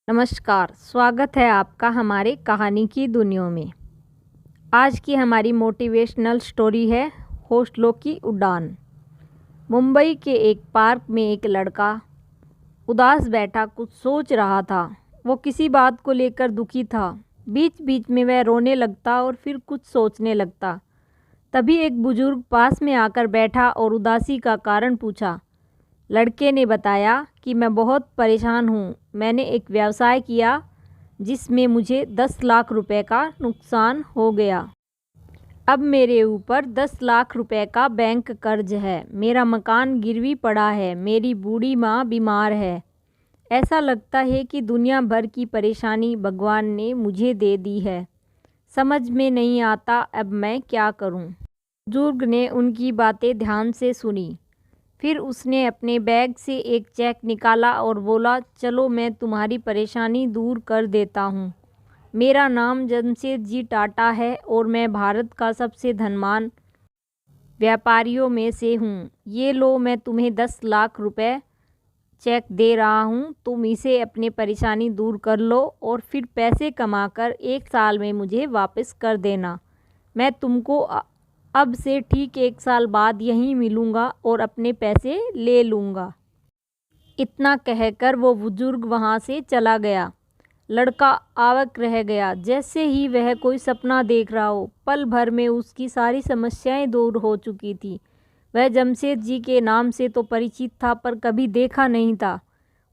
नमस्कार, स्वागत है आपका हमारे कहानी की दुनिया में। आज की हमारी मोटिवेशनल स्टोरी है हौसलों की उड़ान। मुंबई के एक पार्क में एक लड़का उदास बैठा कुछ सोच रहा था। वो किसी बात को लेकर दुखी था। बीच बीच में वह रोने लगता और फिर कुछ सोचने लगता। तभी एक बुजुर्ग पास में आकर बैठा और उदासी का कारण पूछा। लड़के ने बताया कि मैं बहुत परेशान हूँ। मैंने एक व्यवसाय किया जिसमें मुझे 10 लाख रुपए का नुकसान हो गया। अब मेरे ऊपर 10 लाख रुपए का बैंक कर्ज है। मेरा मकान गिरवी पड़ा है। मेरी बूढ़ी माँ बीमार है। ऐसा लगता है कि दुनिया भर की परेशानी भगवान ने मुझे दे दी है। समझ में नहीं आता अब मैं क्या करूँ। बुजुर्ग ने उनकी बातें ध्यान से सुनी। फिर उसने अपने बैग से एक चेक निकाला और बोला, चलो मैं तुम्हारी परेशानी दूर कर देता हूँ। मेरा नाम जमशेद जी टाटा है और मैं भारत का सबसे धनवान व्यापारियों में से हूँ। ये लो, मैं तुम्हें 10 लाख रुपए चेक दे रहा हूँ। तुम इसे अपनी परेशानी दूर कर लो और फिर पैसे कमाकर 1 साल में मुझे वापस कर देना। मैं तुमको अब से ठीक 1 साल बाद यहीं मिलूँगा और अपने पैसे ले लूँगा। इतना कहकर वो बुजुर्ग वहाँ से चला गया। लड़का आवाक रह गया, जैसे ही वह कोई सपना देख रहा हो। पल भर में उसकी सारी समस्याएं दूर हो चुकी थी। वह जमशेद जी के नाम से तो परिचित था पर कभी देखा नहीं था।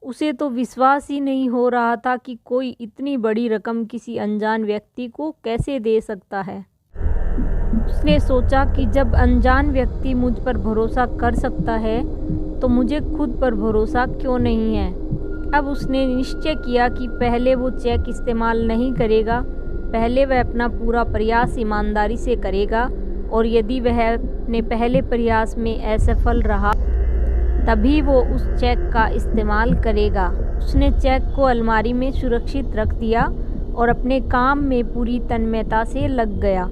उसे तो विश्वास ही नहीं हो रहा था कि कोई इतनी बड़ी रकम किसी अनजान व्यक्ति को कैसे दे सकता है। उसने सोचा कि जब अनजान व्यक्ति मुझ पर भरोसा कर सकता है तो मुझे खुद पर भरोसा क्यों नहीं है। अब उसने निश्चय किया कि पहले वो चेक इस्तेमाल नहीं करेगा। पहले वह अपना पूरा प्रयास ईमानदारी से करेगा और यदि वह अपने पहले प्रयास में असफल रहा तभी वो उस चेक का इस्तेमाल करेगा। उसने चेक को अलमारी में सुरक्षित रख दिया और अपने काम में पूरी तन्मयता से लग गया।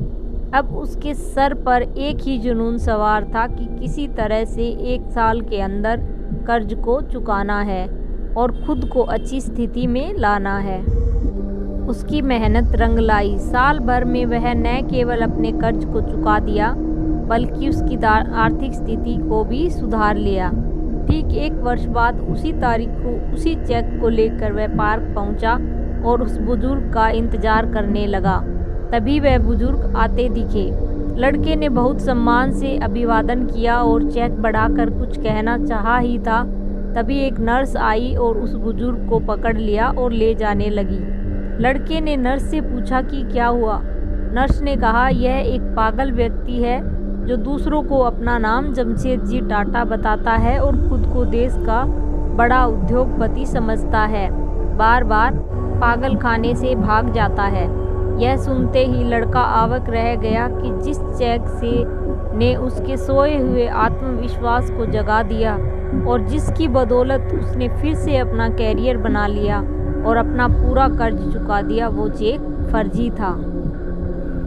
अब उसके सर पर एक ही जुनून सवार था कि किसी तरह से 1 साल के अंदर कर्ज को चुकाना है और खुद को अच्छी स्थिति में लाना है। उसकी मेहनत रंग लाई। साल भर में वह न केवल अपने कर्ज को चुका दिया बल्कि उसकी आर्थिक स्थिति को भी सुधार लिया। ठीक 1 वर्ष बाद उसी तारीख को उसी चेक को लेकर वह पार्क पहुंचा और उस बुजुर्ग का इंतजार करने लगा। तभी वह बुजुर्ग आते दिखे। लड़के ने बहुत सम्मान से अभिवादन किया और चेक बढ़ाकर कुछ कहना चाहा ही था, तभी एक नर्स आई और उस बुजुर्ग को पकड़ लिया और ले जाने लगी। लड़के ने नर्स से पूछा कि क्या हुआ। नर्स ने कहा, यह एक पागल व्यक्ति है जो दूसरों को अपना नाम जमशेद जी टाटा बताता है और खुद को देश का बड़ा उद्योगपति समझता है। बार बार पागल खाने से भाग जाता है। यह सुनते ही लड़का अवाक रह गया कि जिस चेक से ने उसके सोए हुए आत्मविश्वास को जगा दिया और जिसकी बदौलत उसने फिर से अपना कैरियर बना लिया और अपना पूरा कर्ज चुका दिया, वो चेक फर्जी था।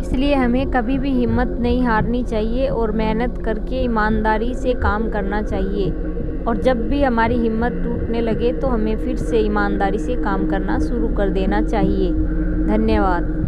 इसलिए हमें कभी भी हिम्मत नहीं हारनी चाहिए और मेहनत करके ईमानदारी से काम करना चाहिए। और जब भी हमारी हिम्मत टूटने लगे तो हमें फिर से ईमानदारी से काम करना शुरू कर देना चाहिए। धन्यवाद।